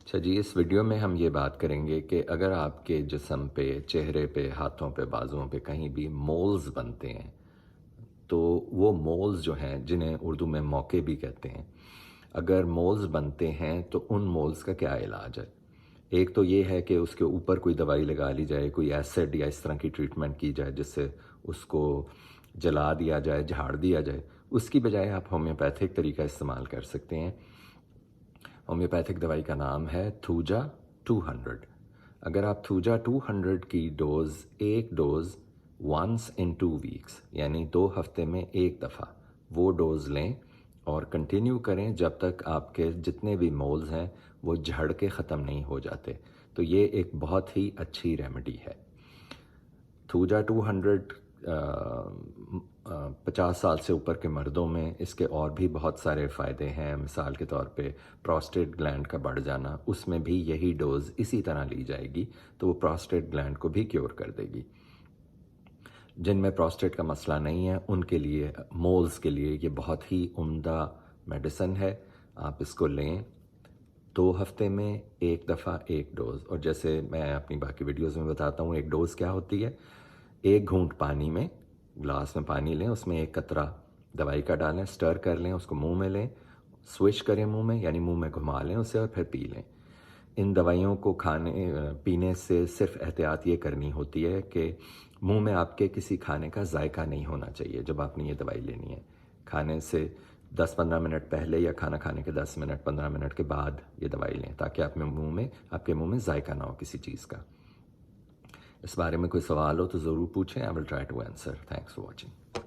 اچھا جی، اس ویڈیو میں ہم یہ بات کریں گے کہ اگر آپ کے جسم پہ، چہرے پہ، ہاتھوں پہ، بازوؤں پہ کہیں بھی مولز بنتے ہیں تو وہ مولز جو ہیں جنہیں اردو میں موقع بھی کہتے ہیں، اگر مولز بنتے ہیں تو ان مولز کا کیا علاج ہے؟ ایک تو یہ ہے کہ اس کے اوپر کوئی دوائی لگا لی جائے، کوئی ایسڈ یا اس طرح کی ٹریٹمنٹ کی جائے جس سے اس کو جلا دیا جائے، جھاڑ دیا جائے۔ اس کی بجائے آپ ہومیوپیتھک طریقہ استعمال کر سکتے ہیں۔ ہومیوپیتھک دوائی کا نام ہے تھوجا 200۔ اگر آپ تھوجا 200 کی ایک ڈوز ونس ان 2 ویکس یعنی 2 ہفتے میں ایک دفعہ وہ ڈوز لیں اور کنٹینیو کریں جب تک آپ کے جتنے بھی مولز ہیں وہ جھڑ کے ختم نہیں ہو جاتے، تو یہ ایک بہت ہی اچھی ریمیڈی ہے۔ تھوجا 200 50 سال سے اوپر کے مردوں میں اس کے اور بھی بہت سارے فائدے ہیں۔ مثال کے طور پہ پروسٹیٹ گلینڈ کا بڑھ جانا، اس میں بھی یہی ڈوز اسی طرح لی جائے گی تو وہ پروسٹیٹ گلینڈ کو بھی کیور کر دے گی۔ جن میں پروسٹیٹ کا مسئلہ نہیں ہے ان کے لیے، مولز کے لیے یہ بہت ہی عمدہ میڈیسن ہے۔ آپ اس کو لیں 2 ہفتے میں ایک دفعہ ایک ڈوز، اور جیسے میں اپنی باقی ویڈیوز میں بتاتا ہوں ایک ڈوز کیا ہوتی ہے۔ ایک گھونٹ پانی میں، گلاس میں پانی لیں، اس میں ایک قطرہ دوائی کا ڈالیں، سٹر کر لیں، اس کو منہ میں لیں، سوئچ کریں منہ میں، یعنی منہ میں گھما لیں اسے اور پھر پی لیں۔ ان دوائیوں کو پینے سے صرف احتیاط یہ کرنی ہوتی ہے کہ منہ میں آپ کے کسی کھانے کا ذائقہ نہیں ہونا چاہیے جب آپ نے یہ دوائی لینی ہے۔ کھانے سے 10-15 منٹ پہلے یا کھانا کھانے کے 10 منٹ 15 منٹ کے بعد یہ دوائی لیں تاکہ آپ کے منہ میں ذائقہ نہ ہو کسی چیز کا۔ اس بارے میں کوئی سوال ہو تو ضرور پوچھیں، I will try to answer. Thanks for watching.